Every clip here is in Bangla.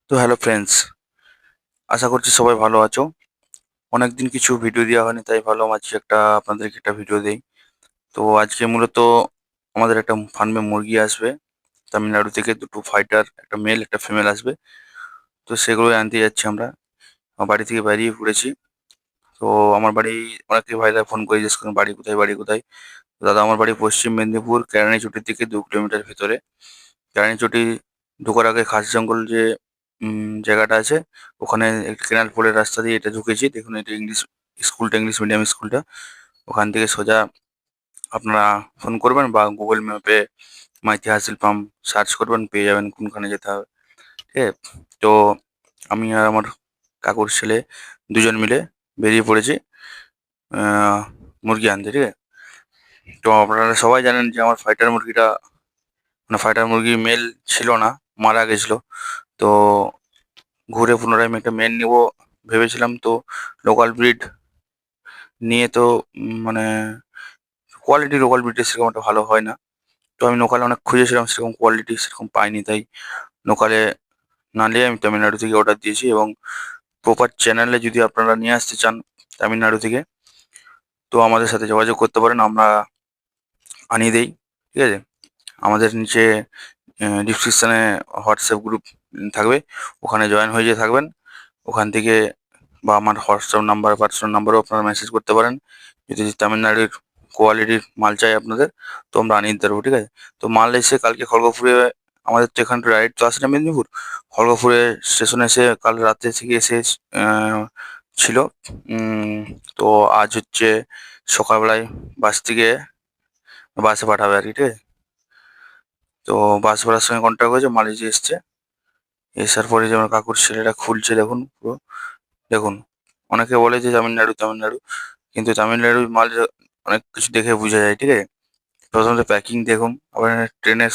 তো হ্যালো ফ্রেন্ডস, আশা করছি সবাই ভালো আছো। অনেকদিন কিছু ভিডিও দেওয়া হয়নি, তাই ভাবলাম আজকে আপনাদেরকে একটা ভিডিও দেই। তো আজকে মূলত আমাদের একটা ফার্মে মুরগি আসবে তামিলনাড়ু থেকে, দুটো ফাইটার, একটা মেল একটা ফিমেল আসবে। তো সেগুলোই আনতে যাচ্ছি আমরা। আমার বাড়ি থেকে বেরিয়ে পড়েছি। তো আমার বাড়ি, অনেকে ভাইরা ফোন করে জিজ্ঞেস করেন বাড়ি কোথায়, বাড়ি কোথায়। তো দাদা, আমার বাড়ি পশ্চিম মেদিনীপুর, কেরানিচুটি থেকে 2 কিলোমিটার ভেতরে। কেরানিচুটি ঢোকার আগে খাস জঙ্গল যে জায়গাটা আছে, ওখানে একটা কেনাল পোলের রাস্তা দিয়ে এটা ঢুকেছি। দেখুন, এটা ইংলিশ স্কুলটা, ইংলিশ মিডিয়াম স্কুলটা। ওখান থেকে সোজা আপনারা ফোন করবেন বা গুগল ম্যাপে মাইতি হাসিল পাম্প সার্চ করবেন, পেয়ে যাবেন কোনখানে যেতে হবে। ঠিক আছে? তো আমি আর আমার কাকুর ছেলে দুজন মিলে বেরিয়ে পড়েছি মুরগি আনতে। ঠিক আছে? তো আপনারা সবাই জানেন যে আমার ফাইটার মুরগিটা, মানে ফাইটার মুরগি মেল ছিল না, মারা গেছিলো। তো ঘুরে পুনরায় আমি একটা মেল নেবো ভেবেছিলাম। তো লোকাল ব্রিড নিয়ে তো মানে লোকাল ব্রিডের সেরকম একটা ভালো হয় না। তো আমি লোকালে অনেক খুঁজেছিলাম, সেরকম কোয়ালিটি সেরকম পাইনি, তাই লোকালে না নিয়ে আমি তামিলনাড়ু থেকে অর্ডার দিয়েছি। এবং প্রপার চ্যানেলে যদি আপনারা নিয়ে আসতে চান তামিলনাড়ু থেকে, তো আমাদের সাথে যোগাযোগ করতে পারেন, আমরা আনিয়ে দেই। ঠিক আছে? আমাদের নিচে ডিসক্রিপশানে হোয়াটসঅ্যাপ গ্রুপ থাকবে, ওখানে জয়েন হয়ে যেয়ে থাকবেন। ওখান থেকে বা আমার হোয়াটসঅ্যাপ নাম্বার, পার্সোনাল নাম্বারেও আপনারা মেসেজ করতে পারেন। যদি তামিলনাড়ুর কোয়ালিটির মাল চাই আপনাদের, তো আমরা আনিয়ে দিতে পারবো। ঠিক আছে? তো মাল এসে কালকে খড়গপুরে, আমাদের তো এখান থেকে ডাইরেক্ট তো আসে না মেদিনীপুর, খড়গপুরে স্টেশনে এসে কাল রাতে থেকে এসে আহ, ছিল। উম, তো আজ হচ্ছে সকালবেলায় বাস থেকে, বাসে পাঠাবে আর কি। ঠিক আছে? তো বাসওয়ালার সঙ্গে কন্ট্যাক্ট হয়েছে, মাল এসে এসছে। এসার পরে যে আমার কাকুর ছেলেটা খুলছে, দেখুন পুরো, দেখুন। অনেকে বলে যে তামিলনাড়ু তামিলনাড়ু, কিন্তু তামিলনাড়ুর মাল অনেক কিছু দেখে বোঝা যায়। ঠিক আছে? প্রথমত প্যাকিং দেখুন, আবার এখানে ট্রেনের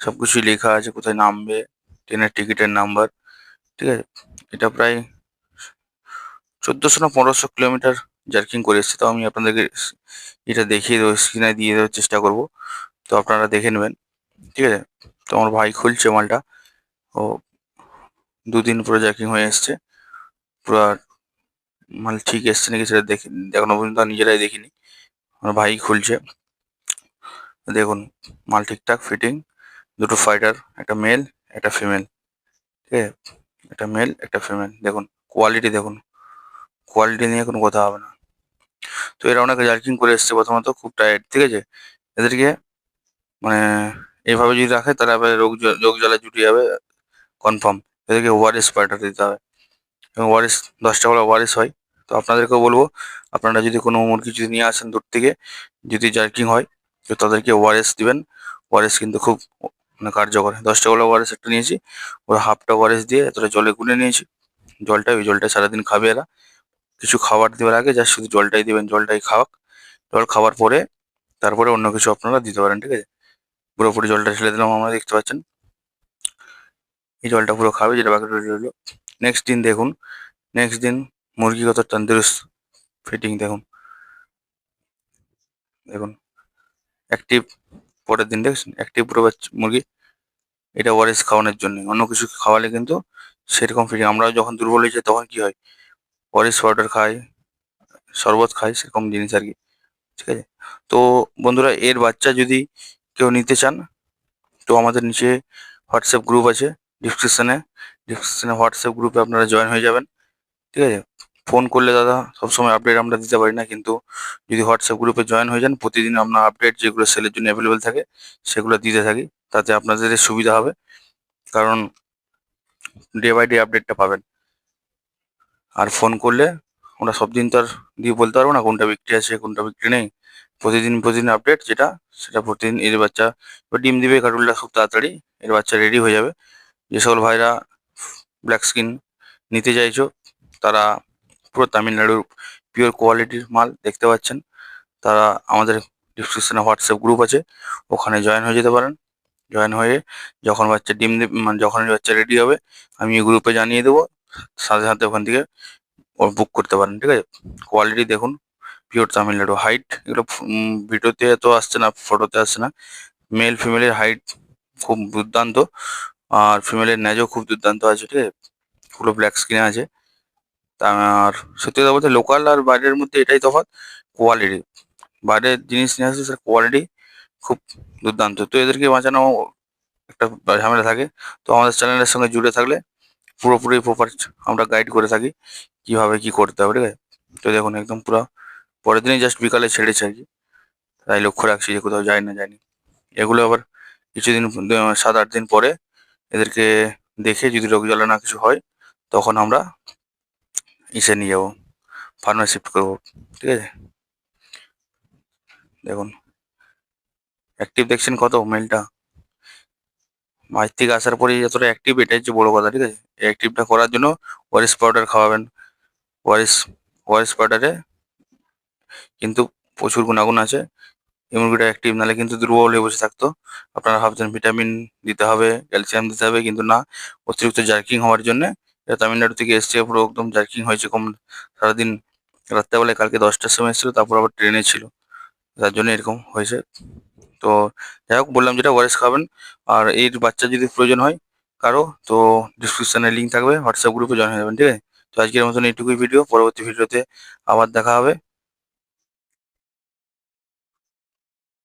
সব কিছুই লেখা আছে, কোথায় নামবে, ট্রেনের টিকিটের নাম্বার। ঠিক আছে? এটা প্রায় 1400 না 1500 কিলোমিটার জার্কিং করে এসছে। তো আমি আপনাদেরকে এটা দেখিয়ে দেবো, স্ক্রিনে দিয়ে দেওয়ার চেষ্টা করব। তো আপনারা দেখে নেবেন। ঠিক আছে? তো আমার ভাই খুলছে মালটা। ও 2 দিন পুরো জার্কিং হয়ে এসছে। পুরো মাল ঠিক এসছে নাকি সেটা দেখে এখনো পর্যন্ত আর নিজেরাই দেখিনি। আমার ভাই খুলছে। দেখুন, মাল ঠিকঠাক ফিটিং। দুটো ফাইটার, একটা মেল একটা ফিমেল। ঠিক আছে? একটা মেল একটা ফিমেল, দেখুন কোয়ালিটি দেখুন। কোয়ালিটি নিয়ে কোনো কথা হবে না। তো এরা অনেক জার্কিং করে এসছে, প্রথমত খুব টায়ার্ড। ঠিক আছে? এদেরকে মানে এইভাবে যদি রাখে তাহলে আবার রোগ জ্বালা জুটে যাবে কনফার্ম। এদেরকে ওআরএস পাউডার দিতে হবে, এবং ওআরএস 10 টাকা করে ওআরএস হয়। তো আপনাদেরকেও বলবো, আপনারা যদি কোনো মুরগি যদি নিয়ে আসেন দূর থেকে, যদি জার্কিং হয়, তো তাদেরকে ওআরএস দিবেন। ওআরএস কিন্তু খুব মানে কার্যকর। 10 টাকা করে ওআরএস একটা নিয়েছি, ওরা হাফটা ওআরএস দিয়ে এতটা জলে গুলে নিয়েছি। ওই জলটা সারাদিন খাবে এরা। কিছু খাবার দেওয়ার আগে জাস্ট শুধু জলটাই দিবেন, জলটাই খাওয়াক। জল খাওয়ার পরে তারপরে অন্য কিছু আপনারা দিতে পারেন। ঠিক আছে? পুরোপুরি জলটা ঢেলে দিলাম, আমরা দেখতে পাচ্ছেন এই জলটা পুরো খাবে, যেটা বাকি রইলো। নেক্সট দিন দেখুন, নেক্সট দিন মুরগি কত তন্দুরুস্ত ফিটিং দেখুন। দেখুন অ্যাক্টিভ, পরের দিন দেখছেন অ্যাক্টিভ পুরো মুরগি। এটা ওআরএস খাওয়ানোর জন্য, অন্য কিছু খাওয়ালে কিন্তু সেরকম ফিটিং। আমরা যখন দুর্বল হয়ে যাই তখন কি হয়, ওআরএস পাউডার খাই, শরবত খাই, সেরকম জিনিস আর কি। ঠিক আছে? তো বন্ধুরা, এর বাচ্চা যদি কেউ নিতে চান, তো আমাদের নিচে হোয়াটসঅ্যাপ গ্রুপ আছে, ডিসক্রিপশনে ডিসক্রিপশনে হোয়াটসঅ্যাপ গ্রুপে আপনারা জয়েন হয়ে যাবেন। ঠিক আছে? ফোন করলে দাদা সবসময় আপডেট আমরা দিতে পারি না, কিন্তু যদি হোয়াটসঅ্যাপ গ্রুপে জয়েন হয়ে যান, প্রতিদিন আমরা আপডেট যেগুলো সেলের জন্য অ্যাভেলেবেল থাকে সেগুলো দিতে থাকি। তাতে আপনাদের সুবিধা হবে, কারণ ডে বাই ডে আপডেটটা পাবেন। আর ফোন করলে আমরা সব দিন তো আর দিয়ে বলতে পারবো না কোনটা বিক্রি আছে কোনটা বিক্রি নেই। প্রতিদিন প্রতিদিন আপডেট যেটা, সেটা প্রতিদিন এর বাচ্চা এবার ডিম দিবে কাটুলটা খুব তাড়াতাড়ি, এর বাচ্চা রেডি হয়ে যাবে। যে সকল ভাইরা ব্ল্যাক স্কিন নিতে চাইছো, তারা পুরো তামিলনাড়ুর পিওর কোয়ালিটির মাল দেখতে পাচ্ছেন, তারা আমাদের ডিসক্রিপশনে হোয়াটসঅ্যাপ গ্রুপ আছে, ওখানে জয়েন হয়ে যেতে পারেন। জয়েন হয়ে যখন বাচ্চা ডিম মানে যখন বাচ্চা রেডি হবে, আমি এই গ্রুপে জানিয়ে দেবো, সাথে সাথে ওখান থেকে বুক করতে পারেন। ঠিক আছে? কোয়ালিটি দেখুন, পিওর তামিলনাড়ু। হাইট এগুলো ভিডিওতে তো আসছে না, ফটোতে আসছে না। মেল ফিমেলের হাইট খুব দুর্দান্ত। আর ফিমেলের ন্যাজও খুব দুর্দান্ত আছে, ঠিক আছে, পুরো ব্ল্যাক স্কিনে আছে। আর সত্যি কথা বলতে লোকাল আর বাইরের মধ্যে এটাই তফাৎ, কোয়ালিটি। বাইরের জিনিস নিয়ে আসছে স্যার, কোয়ালিটি খুব দুর্দান্ত। তো এদেরকে বাঁচানো একটা ঝামেলা থাকে। তো আমাদের চ্যানেলের সঙ্গে জুড়ে থাকলে পুরোপুরি প্রপার আমরা গাইড করে থাকি কিভাবে কি করতে হবে, ঠিক আছে। তো দেখুন একদম পুরো পরের দিনই জাস্ট বিকালে ছেড়েছে আর কি, তাই লক্ষ্য রাখছি যে কোথাও যায়নি। এগুলো আবার কিছুদিন 7-8 দিন পরে এদেরকে দেখে যদি রোগ জ্বালা না কিছু হয়, তখন আমরা ইসে নিয়ে যাবো, ফার্মে শিফট করবো, ঠিক আছে। দেখুন অ্যাক্টিভ দেখছেন কত মেলটা, মাঝ থেকে আসার পরে যতটা অ্যাক্টিভ, এটাই হচ্ছে বড় কথা, ঠিক আছে। এই অ্যাক্টিভটা করার জন্য ওয়ারিস পাউডার খাওয়াবেন। ওয়ারিস ওয়ারিস পাউডারে কিন্তু প্রচুর গুণাগুণ আছে। ইমিউনিটিটা অ্যাক্টিভ, নাহলে কিন্তু দুর্বল হয়ে বসে থাকতো। আপনারা ভাবছেন ভিটামিন দিতে হবে, ক্যালসিয়াম দিতে হবে, কিন্তু না, অতিরিক্ত জার্কিং হওয়ার জন্য। এটা তামিলনাড়ু থেকে এসছে, পুরো একদম জার্কিং হয়েছে কম, সারাদিন রাত্রেবেলায় কালকে 10টার সময় এসেছিলো, তারপর আবার ট্রেনে ছিল, তার জন্য এরকম হয়েছে। তো যাই হোক, বললাম যেটা ওয়ারেস খাবেন। আর এর বাচ্চা যদি প্রয়োজন হয় কারো, তো ডিসক্রিপশনে লিঙ্ক থাকবে, হোয়াটসঅ্যাপ গ্রুপে জয়েন হয়ে যাবেন, ঠিক আছে। তো আজকের মতন এইটুকুই ভিডিও, পরবর্তী ভিডিওতে আবার দেখা হবে।